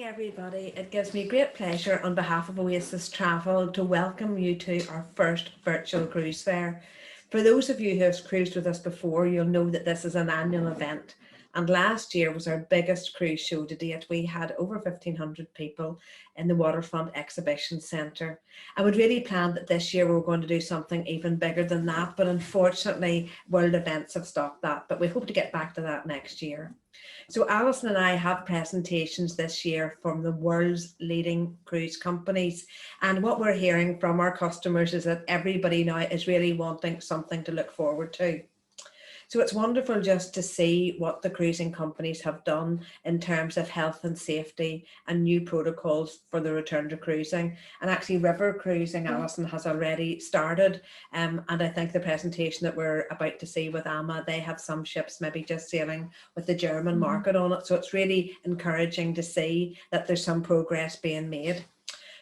everybody, it gives me great pleasure on behalf of Oasis Travel to welcome you to our first virtual cruise fair. For those of you who have cruised with us before, you'll know that this is an annual event, and last year was our biggest cruise show to date. We had over 1,500 people in the Waterfront Exhibition Centre, and we'd really planned that this year we were going to do something even bigger than that, but unfortunately world events have stopped that, but we hope to get back to that next year. So Alison and I have presentations this year from the world's leading cruise companies. And what we're hearing from our customers is that everybody now is really wanting something to look forward to. So it's wonderful just to see what the cruising companies have done in terms of health and safety and new protocols for the return to cruising. And actually river cruising, Alison, has already started. And I think the presentation that we're about to see with AMA, they have some ships maybe just sailing with the German market on it. So it's really encouraging to see that there's some progress being made.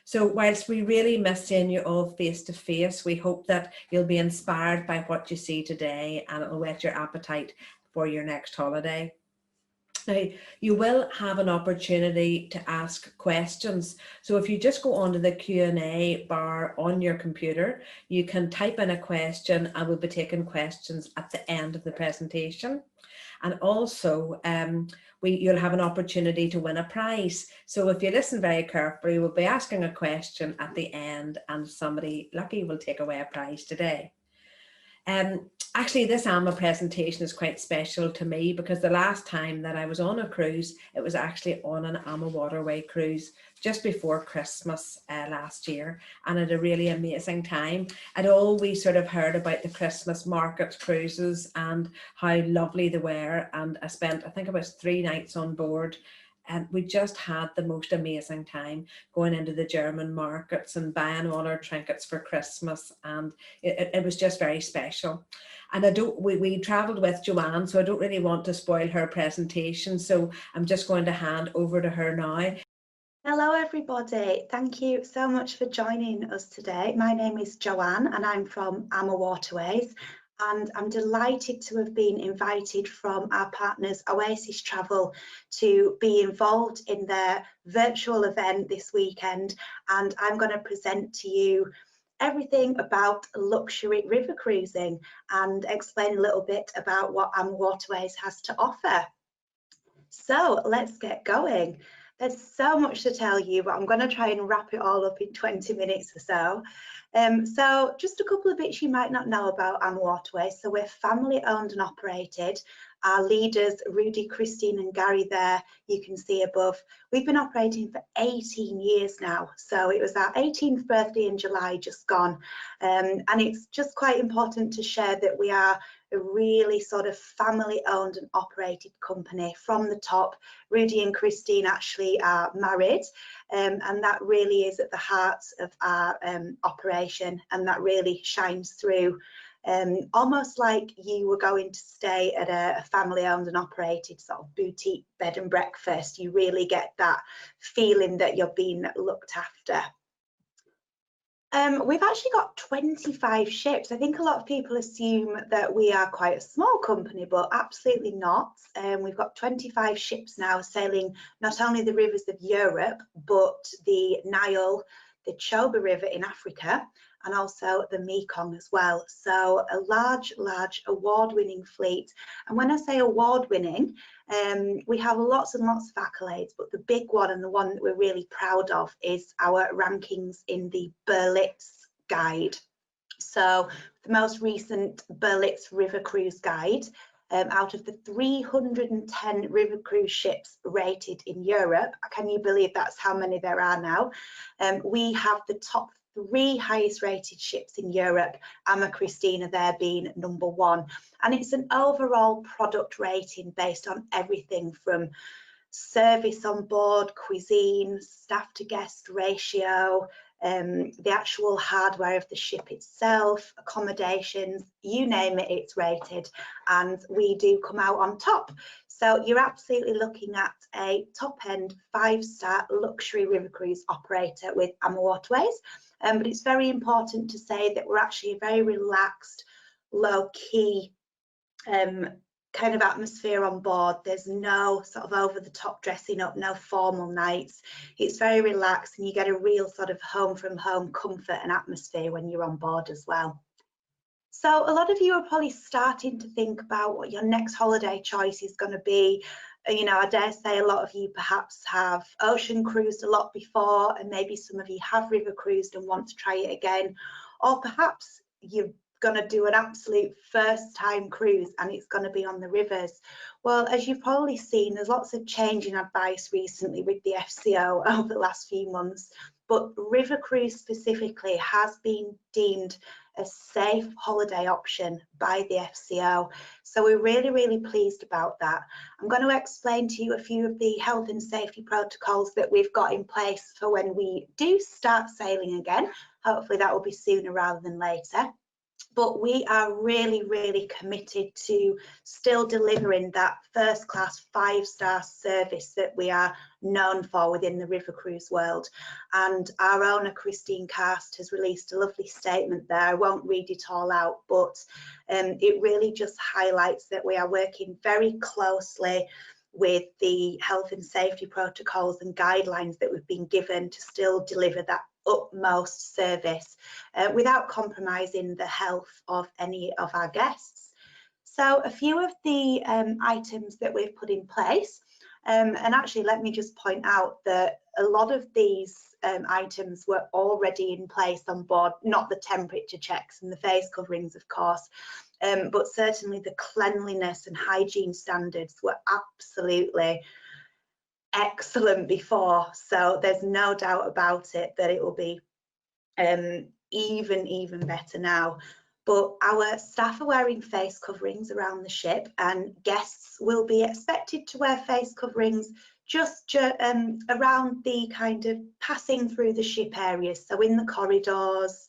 So whilst we really miss seeing you all face to face, we hope that you'll be inspired by what you see today and it'll whet your appetite for your next holiday. Now, you will have an opportunity to ask questions. So if you just go onto the Q&A bar on your computer, you can type in a question and we'll be taking questions at the end of the presentation. And also, you'll have an opportunity to win a prize. So if you listen very carefully, we'll be asking a question at the end and somebody lucky will take away a prize today. Actually, this AMA presentation is quite special to me because the last time that I was on a cruise, it was actually on an AMA Waterway cruise just before Christmas last year, and had a really amazing time. I'd always sort of heard about the Christmas market cruises and how lovely they were, and I spent, I think it was 3 nights on board. And we just had the most amazing time going into the German markets and buying all our trinkets for Christmas, and it was just very special. And we travelled with Joanne, so I don't really want to spoil her presentation, so I'm just going to hand over to her now. Hello everybody, thank you so much for joining us today. My name is Joanne and I'm from AMA Waterways, and I'm delighted to have been invited from our partners Oasis Travel to be involved in their virtual event this weekend, and I'm going to present to you everything about luxury river cruising and explain a little bit about what AMA Waterways has to offer. So let's get going. There's so much to tell you, but I'm going to try and wrap it all up in 20 minutes or so. So just a couple of bits you might not know about AMA Waterways. So we're family owned and operated. Our leaders, Rudy, Christine and Gary there, you can see above. We've been operating for 18 years now. So it was our 18th birthday in July just gone. And it's just quite important to share that we are a really sort of family owned and operated company from the top. Rudy and Christine actually are married, and that really is at the heart of our operation, and that really shines through. Almost like you were going to stay at a family owned and operated sort of boutique bed and breakfast. You really get that feeling that you're being looked after. We've actually got 25 ships. I think a lot of people assume that we are quite a small company, but absolutely not. We've got 25 ships now sailing not only the rivers of Europe, but the Nile, the Chobe River in Africa, and also the Mekong as well. So a large award-winning fleet. And when I say award-winning, we have lots and lots of accolades, but the big one and the one that we're really proud of is our rankings in the Berlitz Guide. So the most recent Berlitz River Cruise Guide, out of the 310 river cruise ships rated in Europe, can you believe that's how many there are now? We have the top 3 highest rated ships in Europe, AMA Christina there being number 1. And it's an overall product rating based on everything from service on board, cuisine, staff to guest ratio, the actual hardware of the ship itself, accommodations, you name it, it's rated, and we do come out on top. So you're absolutely looking at a top-end 5-star luxury river cruise operator with AMA Waterways. But it's very important to say that we're actually a very relaxed, low-key kind of atmosphere on board. There's no sort of over the top dressing up, no formal nights. It's very relaxed, and you get a real sort of home from home comfort and atmosphere when you're on board as well. So a lot of you are probably starting to think about what your next holiday choice is going to be. You know, I dare say a lot of you perhaps have ocean cruised a lot before, and maybe some of you have river cruised and want to try it again, or perhaps you're going to do an absolute first time cruise and it's going to be on the rivers. Well, as you've probably seen, there's lots of change in advice recently with the FCO over the last few months, but river cruise specifically has been deemed a safe holiday option by the FCO. So we're really, really pleased about that. I'm going to explain to you a few of the health and safety protocols that we've got in place for when we do start sailing again. Hopefully that will be sooner rather than later. But we are really, really committed to still delivering that first class 5-star service that we are known for within the river cruise world. And our owner, Christine Cast, has released a lovely statement there. I won't read it all out, but it really just highlights that we are working very closely with the health and safety protocols and guidelines that we've been given to still deliver that utmost service without compromising the health of any of our guests. So a few of the items that we've put in place, and actually let me just point out that a lot of these items were already in place on board, not the temperature checks and the face coverings of course, but certainly the cleanliness and hygiene standards were absolutely excellent before, so there's no doubt about it that it will be even better now. But our staff are wearing face coverings around the ship, and guests will be expected to wear face coverings just around the kind of passing through the ship areas, so in the corridors,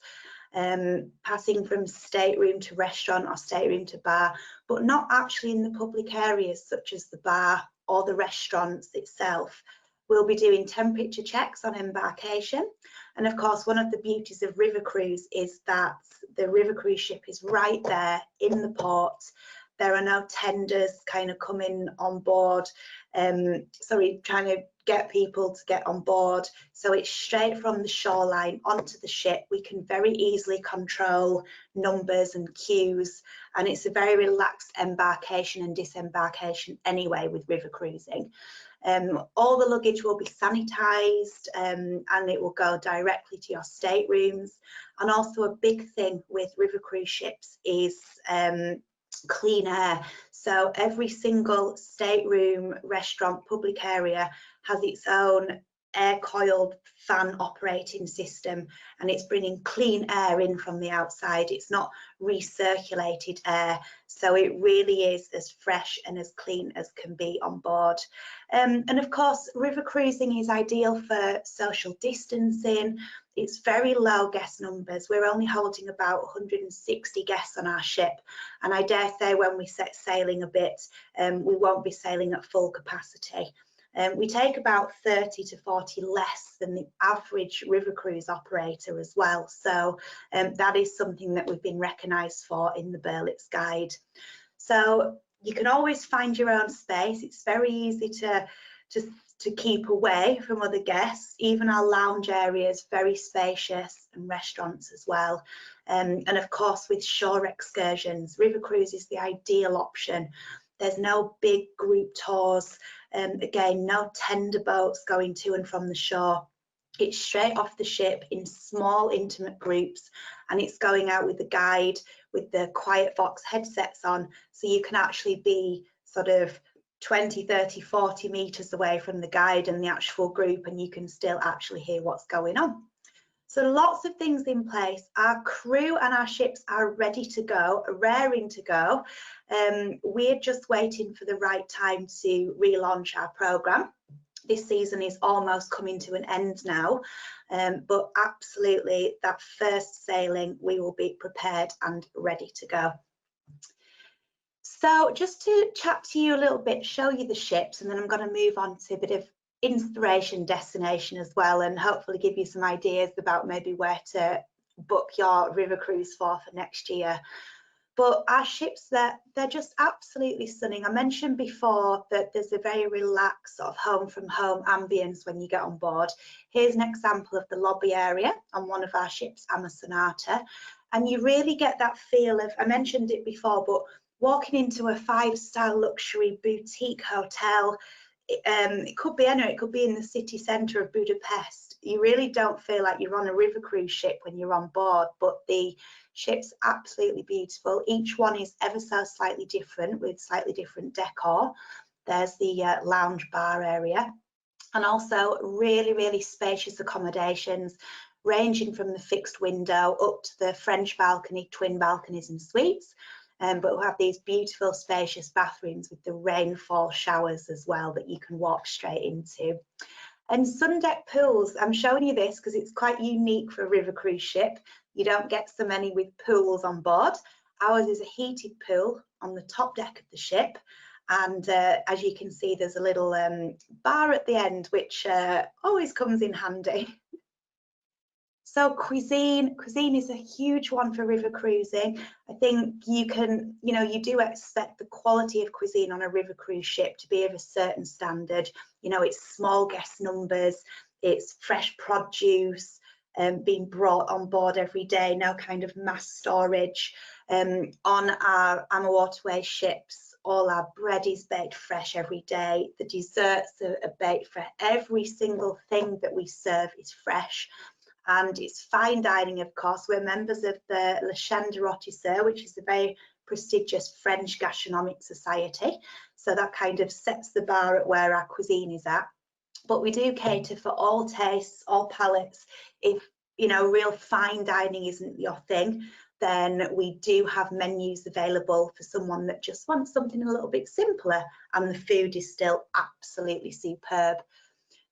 passing from stateroom to restaurant or stateroom to bar, but not actually in the public areas such as the bar or the restaurants itself. We'll be doing temperature checks on embarkation. And of course, one of the beauties of river cruise is that the river cruise ship is right there in the port. There are no tenders kind of coming on board, trying to get people to get on board. So it's straight from the shoreline onto the ship. We can very easily control numbers and queues, and it's a very relaxed embarkation and disembarkation anyway with river cruising. All the luggage will be sanitised and it will go directly to your staterooms. And also a big thing with river cruise ships is clean air. So every single stateroom, restaurant, public area has its own air coiled fan operating system, and it's bringing clean air in from the outside. It's not recirculated air, so it really is as fresh and as clean as can be on board. And of course, river cruising is ideal for social distancing. It's very low guest numbers. We're only holding about 160 guests on our ship, and I dare say when we set sailing a bit, we won't be sailing at full capacity. We take about 30 to 40 less than the average river cruise operator as well. So that is something that we've been recognised for in the Berlitz Guide. So you can always find your own space. It's very easy to keep away from other guests. Even our lounge area is very spacious, and restaurants as well. And of course, with shore excursions, river cruise is the ideal option. There's no big group tours. Again, no tender boats going to and from the shore. It's straight off the ship in small intimate groups, and it's going out with the guide with the Quiet Fox headsets on, so you can actually be sort of 20, 30, 40 meters away from the guide and the actual group, and you can still actually hear what's going on. So lots of things in place. Our crew and our ships are ready to go, raring to go. We're just waiting for the right time to relaunch our programme. This season is almost coming to an end now, but absolutely that first sailing, we will be prepared and ready to go. So just to chat to you a little bit, show you the ships, and then I'm going to move on to a bit of inspiration destination as well, and hopefully give you some ideas about maybe where to book your river cruise for next year. But our ships, they're just absolutely stunning. I mentioned before that there's a very relaxed sort of home from home ambience when you get on board. Here's an example of the lobby area on one of our ships, Sonata. And you really get that feel of, I mentioned it before, but walking into a 5-star luxury boutique hotel, it could be anywhere, it could be in the city centre of Budapest. You really don't feel like you're on a river cruise ship when you're on board, but the ship's absolutely beautiful. Each one is ever so slightly different with slightly different decor. There's the lounge bar area, and also really, really spacious accommodations, ranging from the fixed window up to the French balcony, twin balconies and suites. But we'll have these beautiful spacious bathrooms with the rainfall showers as well that you can walk straight into. And sun deck pools, I'm showing you this because it's quite unique for a river cruise ship. You don't get so many with pools on board. Ours is a heated pool on the top deck of the ship. And as you can see, there's a little bar at the end, which always comes in handy. So cuisine is a huge one for river cruising. I think you can, you do expect the quality of cuisine on a river cruise ship to be of a certain standard. It's small guest numbers, it's fresh produce being brought on board every day, no kind of mass storage. On our Waterways ships, all our bread is baked fresh every day. The desserts are baked fresh. Every single thing that we serve is fresh. And it's fine dining, of course. We're members of the La Chaîne de Rôtisseurs, which is a very prestigious French gastronomic society. So that kind of sets the bar at where our cuisine is at. But we do cater for all tastes, all palates. If, real fine dining isn't your thing, then we do have menus available for someone that just wants something a little bit simpler, and the food is still absolutely superb.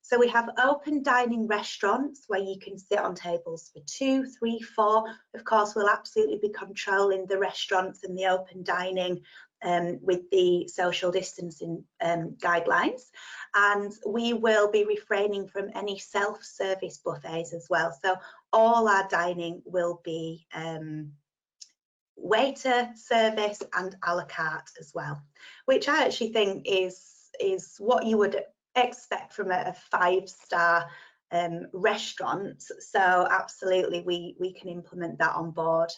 So we have open dining restaurants where you can sit on tables for 2, 3, 4. Of course, we'll absolutely be controlling the restaurants and the open dining with the social distancing guidelines. And we will be refraining from any self-service buffets as well. So all our dining will be waiter service and a la carte as well, which I actually think is what you would expect from a 5-star restaurant. So absolutely we can implement that on board.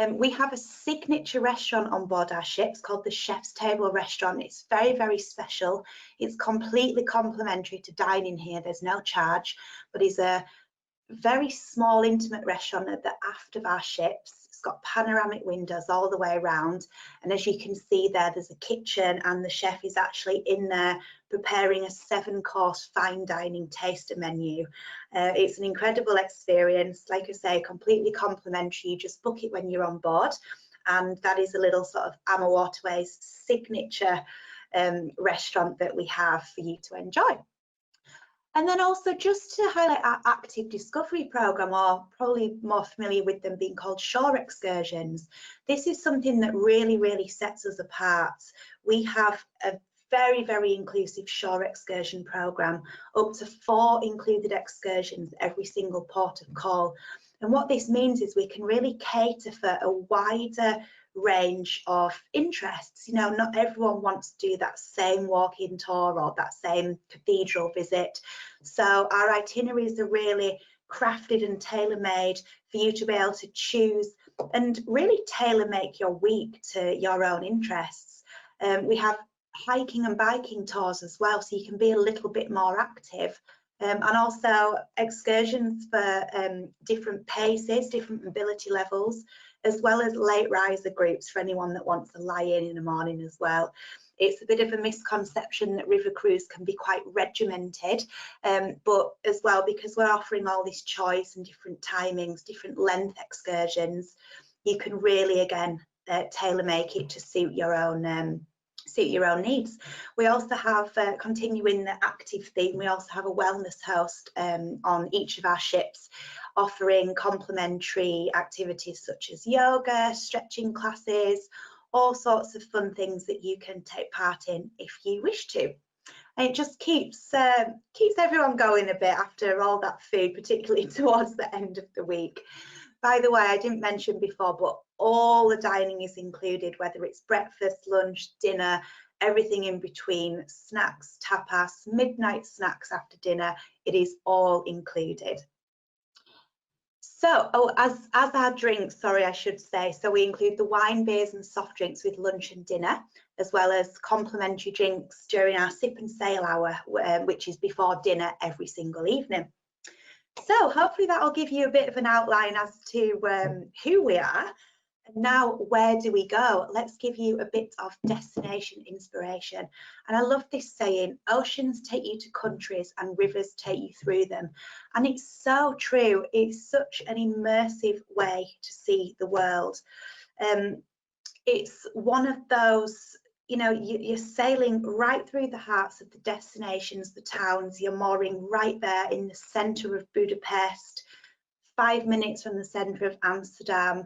We have a signature restaurant on board our ships called the Chef's Table Restaurant. It's very, very special. It's completely complimentary to dine in here. There's no charge, but it's a very small, intimate restaurant at the aft of our ships. It's got panoramic windows all the way around, and as you can see there's a kitchen, and the chef is actually in there preparing a 7-course fine dining taster menu. It's an incredible experience. Like I say, completely complimentary. You just book it when you're on board, and that is a little sort of Waterways signature restaurant that we have for you to enjoy. And then also, just to highlight our active discovery programme, or probably more familiar with them being called shore excursions. This is something that really, really sets us apart. We have a very, very inclusive shore excursion programme, up to 4 included excursions every single port of call. And what this means is we can really cater for a wider range of interests. Not everyone wants to do that same walk-in tour or that same cathedral visit. So our itineraries are really crafted and tailor-made for you to be able to choose and really tailor-make your week to your own interests. We have hiking and biking tours as well, so you can be a little bit more active. And also excursions for different paces, different mobility levels, as well as late riser groups for anyone that wants to lie in the morning as well. It's a bit of a misconception that river cruise can be quite regimented, but as well, because we're offering all this choice and different timings, different length excursions, you can really, again, tailor make it to suit your own needs. We also have, continuing the active theme, we also have a wellness host on each of our ships, offering complimentary activities such as yoga, stretching classes, all sorts of fun things that you can take part in if you wish to. And it just keeps everyone going a bit after all that food, particularly towards the end of the week. By the way, I didn't mention before, but all the dining is included, whether it's breakfast, lunch, dinner, everything in between, snacks, tapas, midnight snacks after dinner, it is all included. So, as our drinks, sorry, I should say, so we include the wine, beers and soft drinks with lunch and dinner, as well as complimentary drinks during our sip and sail hour, which is before dinner every single evening. So hopefully that'll give you a bit of an outline as to who we are. And now, where do we go? Let's give you a bit of destination inspiration. And I love this saying, oceans take you to countries and rivers take you through them. And it's so true. It's such an immersive way to see the world. It's one of those, you know, you're sailing right through the hearts of the destinations, the towns. You're mooring right there in the centre of Budapest, 5 minutes from the centre of Amsterdam,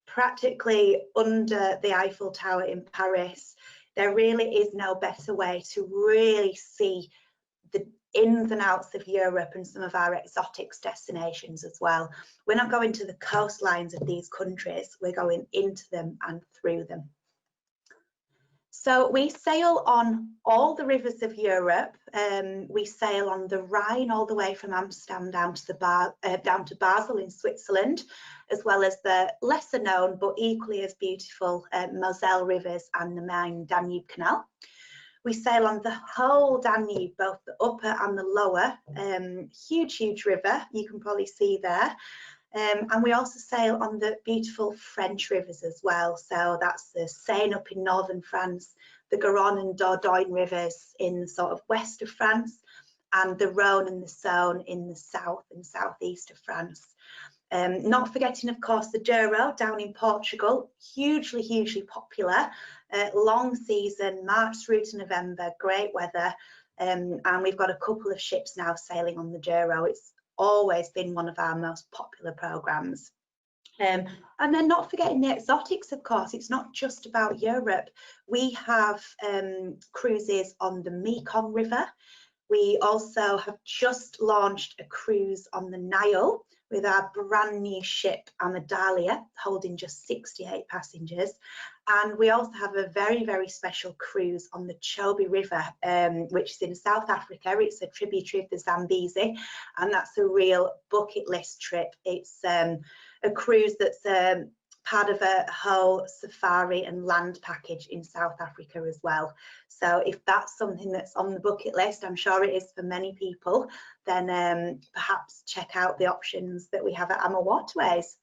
practically under the Eiffel Tower in Paris. There really is no better way to really see the ins and outs of Europe and some of our exotic destinations as well. We're not going to the coastlines of these countries, we're going into them and through them. So we sail on all the rivers of Europe. We sail on the Rhine all the way from Amsterdam down to Basel in Switzerland, as well as the lesser known but equally as beautiful Moselle rivers and the Main-Danube Canal. We sail on the whole Danube, both the upper and the lower. Huge river, you can probably see there. And we also sail on the beautiful French rivers as well. So that's the Seine up in northern France, the Garonne and Dordogne rivers in the sort of west of France, and the Rhone and the Saône in the south and southeast of France. Not forgetting, of course, the Douro down in Portugal, hugely popular. Long season, March through to November, great weather. And we've got a couple of ships now sailing on the Douro. It's always been one of our most popular programs. And then not forgetting the exotics, of course. It's not just about Europe. We have cruises on the Mekong River. We also have just launched a cruise on the Nile with our brand new ship Amadalia, holding just 68 passengers. And we also have a very special cruise on the Chobe River, which is in South Africa. It's a tributary of the Zambezi, and that's a real bucket list trip. It's a cruise that's part of a whole safari and land package in South Africa as well. So if that's something that's on the bucket list, I'm sure it is for many people, then perhaps check out the options that we have at Waterways.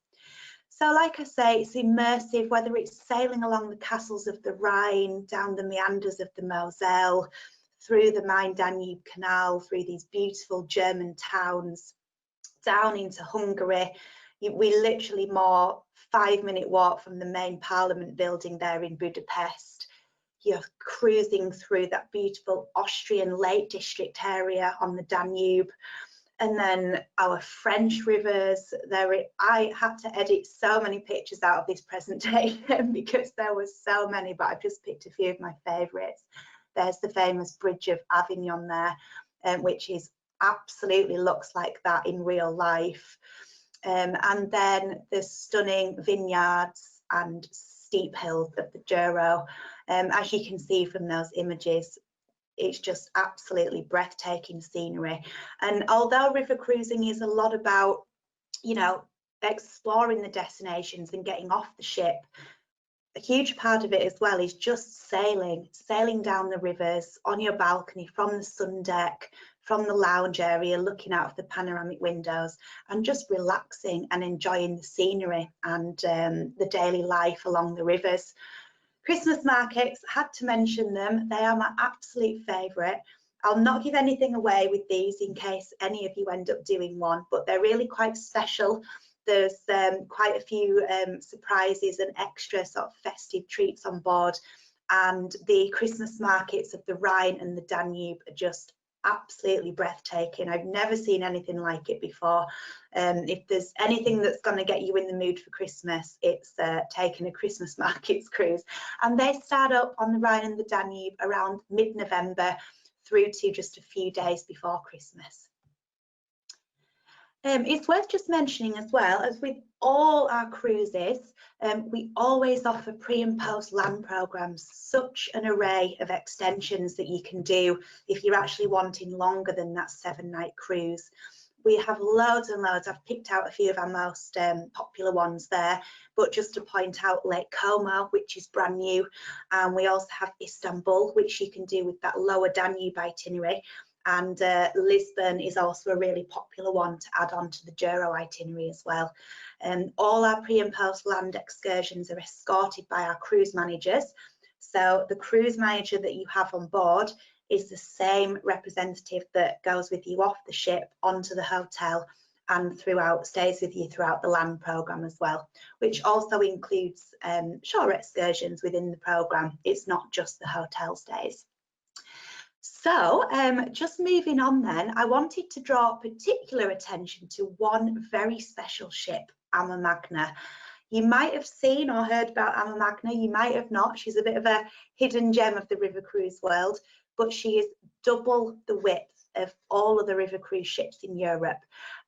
So like I say, it's immersive, whether it's sailing along the castles of the Rhine, down the meanders of the Moselle, through the Main-Danube Canal, through these beautiful German towns, down into Hungary. We literally moor 5-minute walk from the main Parliament building there in Budapest. You're cruising through that beautiful Austrian Lake District area on the Danube. And then our French rivers. I had to edit so many pictures out of this presentation because there were so many, but I've just picked a few of my favourites. There's the famous Bridge of Avignon there, which is absolutely looks like that in real life. And then the stunning vineyards and steep hills of the Douro. As you can see from those images, it's just absolutely breathtaking scenery. And although river cruising is a lot about, you know, exploring the destinations and getting off the ship, a huge part of it as well is just sailing down the rivers on your balcony from the sun deck, from the lounge area, looking out of the panoramic windows and just relaxing and enjoying the scenery and the daily life along the rivers. Christmas markets, had to mention them. They are my absolute favourite. I'll not give anything away with these in case any of you end up doing one, but they're really quite special. There's quite a few surprises and extra sort of festive treats on board. And the Christmas markets of the Rhine and the Danube are just absolutely breathtaking. I've never seen anything like it before. If there's anything that's going to get you in the mood for Christmas, it's taking a Christmas markets cruise. And they start up on the Rhine and the Danube around mid-November through to just a few days before Christmas. It's worth just mentioning as well, as with all our cruises, we always offer pre and post land programs, such an array of extensions that you can do if you're actually wanting longer than that 7-night cruise. We have loads and loads. I've picked out a few of our most popular ones there, but just to point out Lake Como, which is brand new, and we also have Istanbul, which you can do with that lower Danube itinerary. And Lisbon is also a really popular one to add on to the Douro itinerary as well. All our pre and post land excursions are escorted by our cruise managers. So the cruise manager that you have on board is the same representative that goes with you off the ship onto the hotel and stays with you throughout the land programme as well, which also includes shore excursions within the programme. It's not just the hotel stays. So just moving on then, I wanted to draw particular attention to one very special ship, Amma Magna. You might have seen or heard about Amma Magna, you might have not. She's a bit of a hidden gem of the river cruise world, but she is double the width of all of the river cruise ships in Europe.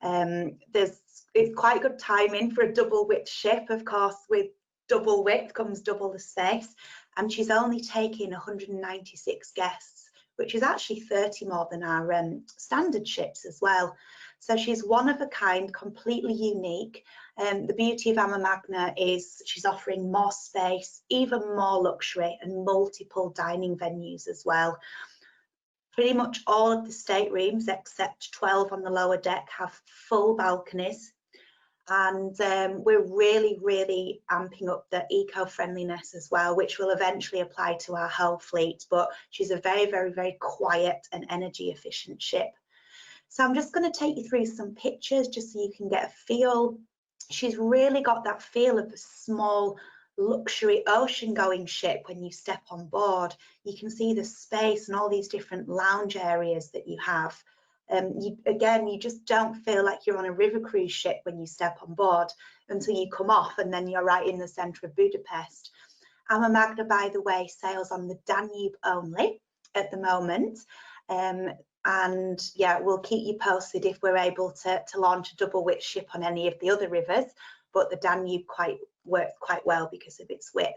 It's quite good timing for a double width ship, of course. With double width comes double the space, and she's only taking 196 guests, which is actually 30 more than our standard ships as well. So she's one of a kind, completely unique. The beauty of Amma Magna is she's offering more space, even more luxury, and multiple dining venues as well. Pretty much all of the staterooms, except 12 on the lower deck, have full balconies. And we're really amping up the eco-friendliness as well, which will eventually apply to our whole fleet. But she's a very quiet and energy efficient ship. So I'm just going to take you through some pictures just so you can get a feel. She's really got that feel of a small luxury ocean going ship when you step on board. You can see the space and all these different lounge areas that you have. You just don't feel like you're on a river cruise ship when you step on board until you come off, and then you're right in the centre of Budapest. Amma Magna, by the way, sails on the Danube only at the moment. And yeah, we'll keep you posted if we're able to launch a double width ship on any of the other rivers, but the Danube works quite well because of its width.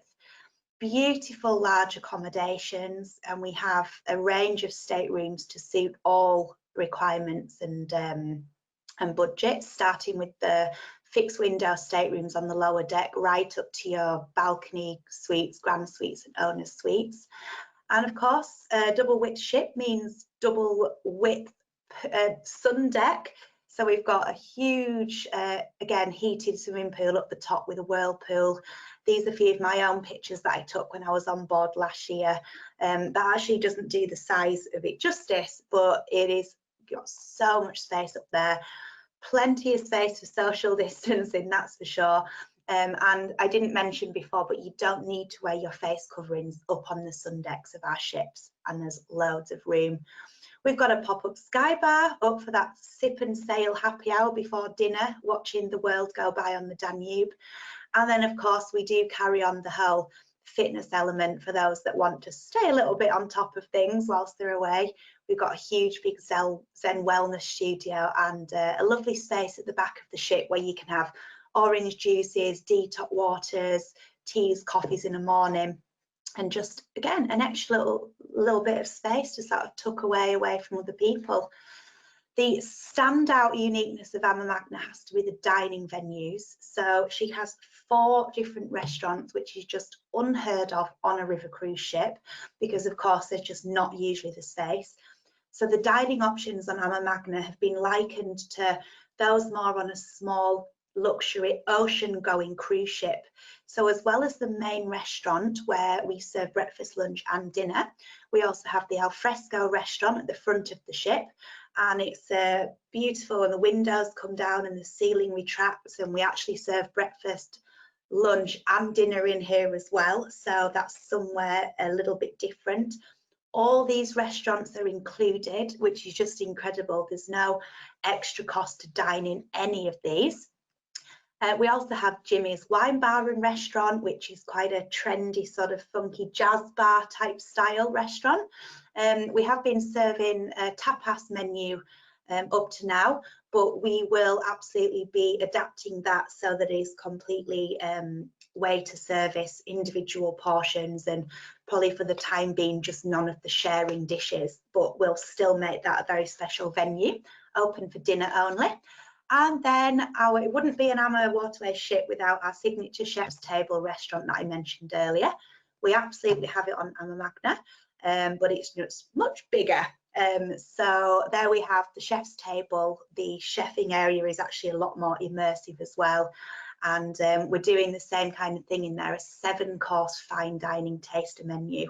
Beautiful large accommodations, and we have a range of staterooms to suit all requirements and budgets, starting with the fixed window staterooms on the lower deck right up to your balcony suites, grand suites and owner's suites. And of course, a double width ship means double width sun deck. So we've got a huge, again, heated swimming pool up the top with a whirlpool. These are a few of my own pictures that I took when I was on board last year. That actually doesn't do the size of it justice, but it is got so much space up there. Plenty of space for social distancing, that's for sure. And I didn't mention before, but you don't need to wear your face coverings up on the sun decks of our ships, and there's loads of room. We've got a pop-up sky bar up for that sip and sail happy hour before dinner, watching the world go by on the Danube. And then, of course, we do carry on the whole fitness element for those that want to stay a little bit on top of things whilst they're away. We've got a huge big Zen wellness studio and a lovely space at the back of the ship where you can have orange juices, detox waters, teas, coffees in the morning, and just, again, an extra little bit of space to sort of tuck away from other people. The standout uniqueness of Amma Magna has to be the dining venues. So she has 4 different restaurants, which is just unheard of on a river cruise ship because, of course, there's just not usually the space. So the dining options on Amma Magna have been likened to those more on a small luxury ocean going cruise ship. So as well as the main restaurant where we serve breakfast, lunch and dinner, we also have the alfresco restaurant at the front of the ship, and it's beautiful, and the windows come down and the ceiling retracts, and we actually serve breakfast, lunch and dinner in here as well, so that's somewhere a little bit different. All these restaurants are included, which is just incredible. There's no extra cost to dine in any of these. We also have Jimmy's Wine Bar and Restaurant, which is quite a trendy sort of funky jazz bar type style restaurant. We have been serving a tapas menu up to now, but we will absolutely be adapting that so that it is completely way to service individual portions, and probably for the time being just none of the sharing dishes, but we'll still make that a very special venue, open for dinner only. And then it wouldn't be an Amma Waterways ship without our signature chef's table restaurant that I mentioned earlier. We absolutely have it on Amma Magna, but it's much bigger. So there we have the chef's table. The chefing area is actually a lot more immersive as well. And we're doing the same kind of thing in there, a 7-course fine dining taster menu.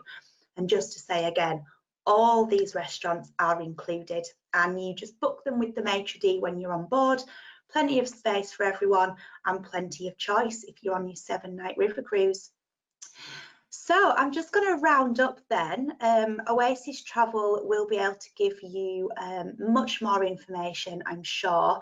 And just to say again, all these restaurants are included, and you just book them with the maitre d' when you're on board. Plenty of space for everyone and plenty of choice if you're on your 7-night river cruise. So I'm just going to round up then. Oasis Travel will be able to give you much more information, I'm sure.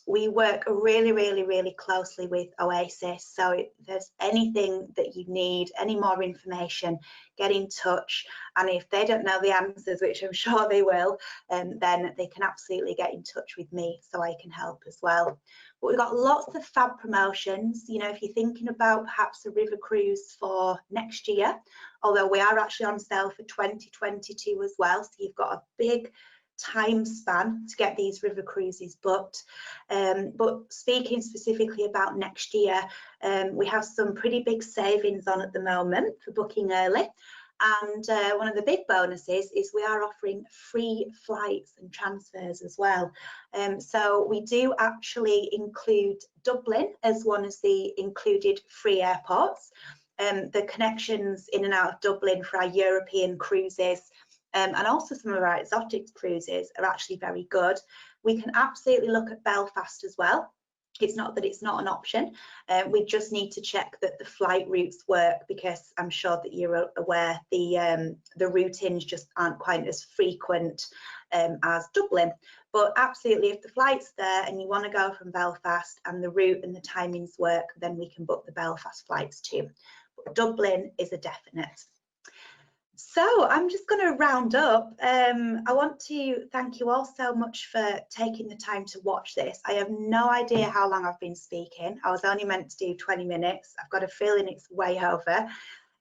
We work really closely with Oasis, so if there's anything that you need, any more information, get in touch. And if they don't know the answers, which I'm sure they will, then they can absolutely get in touch with me so I can help as well. But we've got lots of fab promotions. You know, if you're thinking about perhaps a river cruise for next year, although we are actually on sale for 2022 as well, so you've got a big time span to get these river cruises booked. But speaking specifically about next year, we have some pretty big savings on at the moment for booking early. And one of the big bonuses is we are offering free flights and transfers as well. So we do actually include Dublin as one of the included free airports. The connections in and out of Dublin for our European cruises and also some of our exotic cruises are actually very good. We can absolutely look at Belfast as well. It's not that it's not an option. We just need to check that the flight routes work, because I'm sure that you're aware the routings just aren't quite as frequent as Dublin. But absolutely, if the flight's there and you want to go from Belfast and the route and the timings work, then we can book the Belfast flights too. But Dublin is a definite. So I'm just going to round up. I want to thank you all so much for taking the time to watch this. I have no idea how long I've been speaking. I was only meant to do 20 minutes. I've got a feeling it's way over.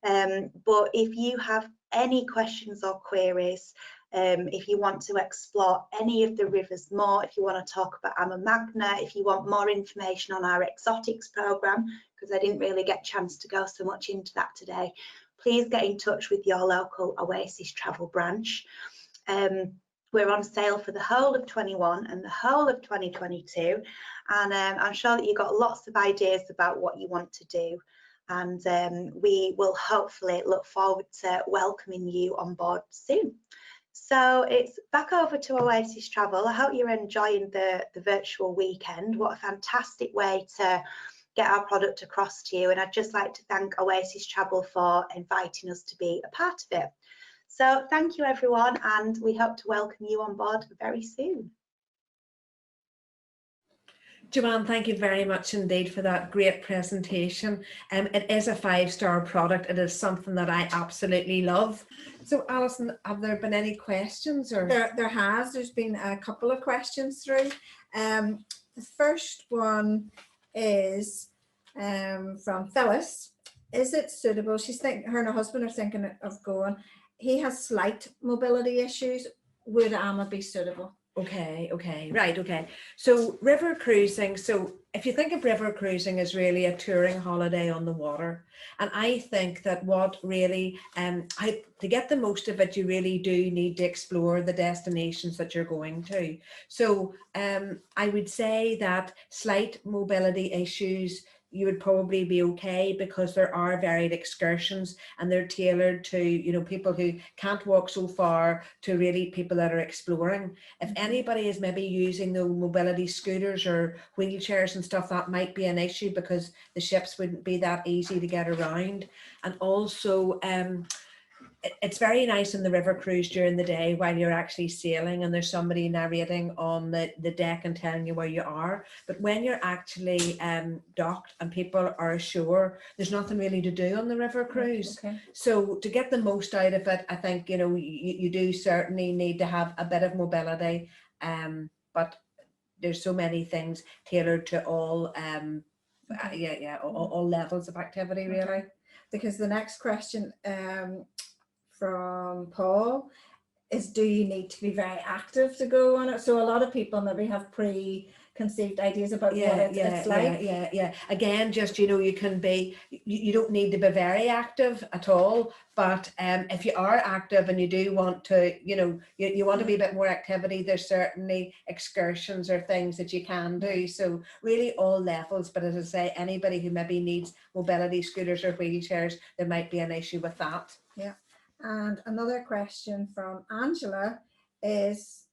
But if you have any questions or queries, if you want to explore any of the rivers more, if you want to talk about Amma Magna, if you want more information on our exotics programme, because I didn't really get a chance to go so much into that today, please get in touch with your local Oasis Travel branch. We're on sale for the whole of 21 and the whole of 2022, and I'm sure that you've got lots of ideas about what you want to do, and we will hopefully look forward to welcoming you on board soon. So it's back over to Oasis Travel. I hope you're enjoying the virtual weekend. What a fantastic way to get our product across to you, and I'd just like to thank Oasis Travel for inviting us to be a part of it. So thank you everyone, and we hope to welcome you on board very soon. Joanne, thank you very much indeed for that great presentation. It is a 5-star product. It is something that I absolutely love. So Alison, have there been any questions? Or There's been a couple of questions through. The first one is from Phyllis. Is it suitable? She's thinking, her and her husband are thinking of going. He has slight mobility issues. Would Amma be suitable? Okay, right, okay. So river cruising, so if you think of river cruising as really a touring holiday on the water, and I think that what really, to get the most of it, you really do need to explore the destinations that you're going to. So I would say that slight mobility issues, you would probably be okay, because there are varied excursions and they're tailored to, you know, people who can't walk so far to really people that are exploring. If anybody is maybe using the mobility scooters or wheelchairs and stuff, that might be an issue, because the ships wouldn't be that easy to get around. And also it's very nice in the river cruise during the day while you're actually sailing and there's somebody narrating on the deck and telling you where you are. But when you're actually docked and people are ashore, there's nothing really to do on the river cruise. Okay. So to get the most out of it, I think, you know, you do certainly need to have a bit of mobility but there's so many things tailored to all all levels of activity, really. Okay. Because the next question from Paul is, do you need to be very active to go on it? So a lot of people maybe have preconceived ideas about what it's like. Again, just, you can be, you don't need to be very active at all, but if you are active and you do want to, you want to be a bit more activity, there's certainly excursions or things that you can do. So really all levels, but as I say, anybody who maybe needs mobility scooters or wheelchairs, there might be an issue with that. Yeah. And another question from Angela is,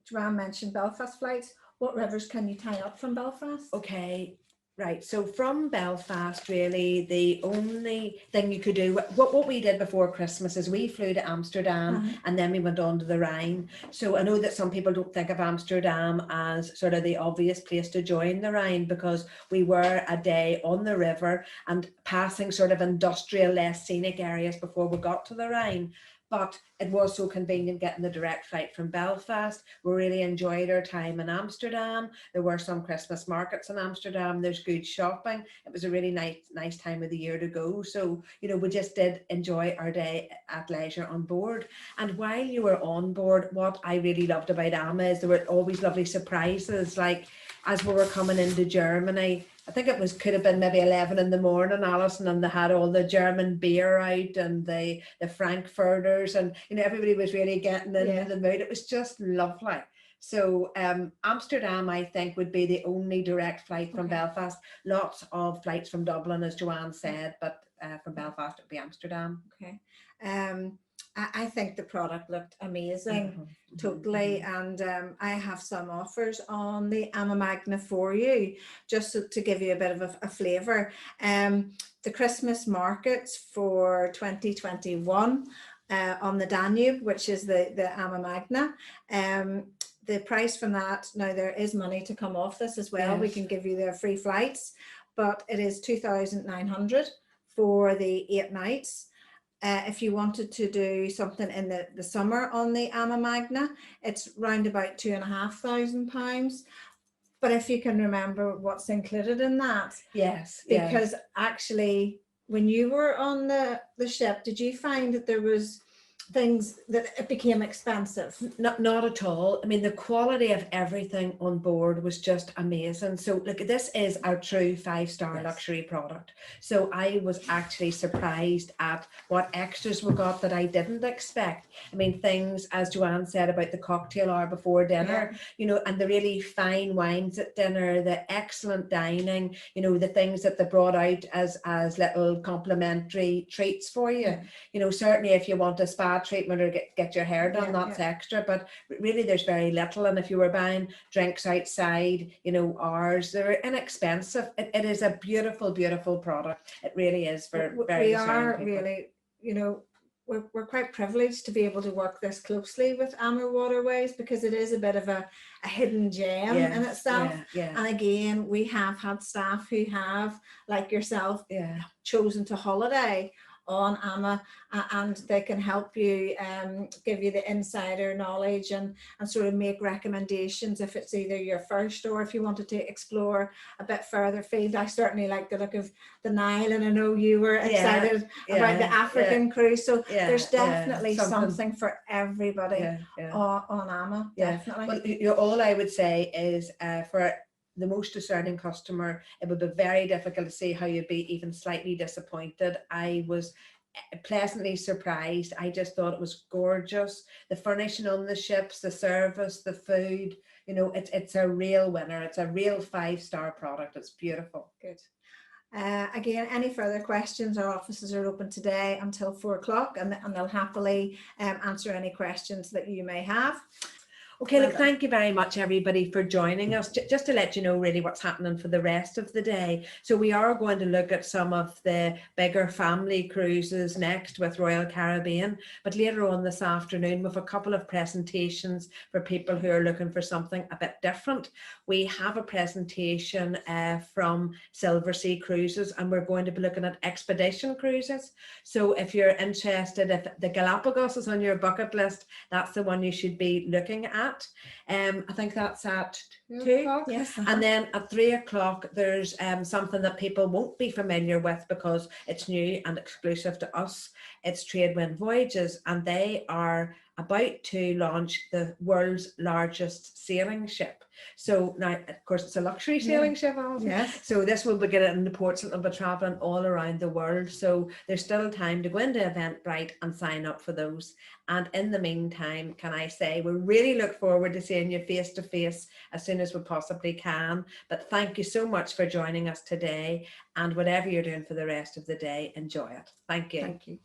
Joanne mentioned Belfast flights. What rivers can you tie up from Belfast? Okay, right. So from Belfast, really, the only thing you could do, what we did before Christmas is we flew to Amsterdam and then we went on to the Rhine. So I know that some people don't think of Amsterdam as sort of the obvious place to join the Rhine, because we were a day on the river and passing sort of industrial, less scenic areas before we got to the Rhine. But it was so convenient getting the direct flight from Belfast. We really enjoyed our time in Amsterdam. There were some Christmas markets in Amsterdam. There's good shopping. It was a really nice time of the year to go. So, we just did enjoy our day at leisure on board. And while you were on board, what I really loved about AMA is there were always lovely surprises. Like as we were coming into Germany, I think it could have been maybe 11 in the morning, Alison, and they had all the German beer out and the Frankfurters, and everybody was really getting into the mood. It was just lovely. So Amsterdam, I think, would be the only direct flight from Belfast. Lots of flights from Dublin, as Joanne said, but from Belfast it would be Amsterdam. Okay. I think the product looked amazing, totally, and I have some offers on the AMA Magna for you, just to give you a bit of a flavour. The Christmas markets for 2021 on the Danube, which is the AMA Magna. The price from that, now there is money to come off this as well. We can give you the free flights, but it is 2,900 for the 8 nights. If you wanted to do something in the summer on the AMA Magna, it's round about £2,500. But if you can remember what's included in that. Yes. Because actually, when you were on the ship, did you find that there was things that it became expensive? Not at all. I mean, the quality of everything on board was just amazing. So look, this is our true 5-star luxury product. So I was actually surprised at what extras we got that I didn't expect. I mean, things, as Joanne said, about the cocktail hour before dinner, and the really fine wines at dinner, the excellent dining, the things that they brought out as little complimentary treats for you. Certainly if you want a spa treatment or get your hair done, that's extra, but really there's very little. And if you were buying drinks outside, ours, they're inexpensive. It is a beautiful product. It really is for very we are people. Really, we're quite privileged to be able to work this closely with AMA Waterways, because it is a bit of a hidden gem in itself. And again, we have had staff who have, like yourself, chosen to holiday on AMA, and they can help you, give you the insider knowledge and sort of make recommendations if it's either your first or if you wanted to explore a bit further field. I certainly like the look of the Nile, and I know you were excited about the African cruise. So there's definitely something for everybody on AMA. Definitely. Well, all I would say is for the most discerning customer, it would be very difficult to see how you'd be even slightly disappointed. I was pleasantly surprised. I just thought it was gorgeous. The furnishing on the ships, the service, the food, it's a real winner. It's a real 5-star product. It's beautiful. Good. Again, any further questions? Our offices are open today until 4 o'clock, and they'll happily answer any questions that you may have. Okay, look, thank you very much, everybody, for joining us. Just to let you know really what's happening for the rest of the day. So we are going to look at some of the bigger family cruises next with Royal Caribbean. But later on this afternoon, we have a couple of presentations for people who are looking for something a bit different. We have a presentation from Silversea Cruises, and we're going to be looking at expedition cruises. So if you're interested, if the Galapagos is on your bucket list, that's the one you should be looking at. that. I think that's at 2. 2:00, yes. And then at 3 o'clock, there's something that people won't be familiar with because it's new and exclusive to us. It's Tradewind Voyages, and they are about to launch the world's largest sailing ship. So now, of course, it's a luxury sailing ship, Alison. Yes. So this will be getting in the ports and it'll be traveling all around the world. So there's still time to go into Eventbrite and sign up for those. And in the meantime, can I say, we really look forward to seeing you face to face as soon as we possibly can. But thank you so much for joining us today, and whatever you're doing for the rest of the day, enjoy it. Thank you. Thank you.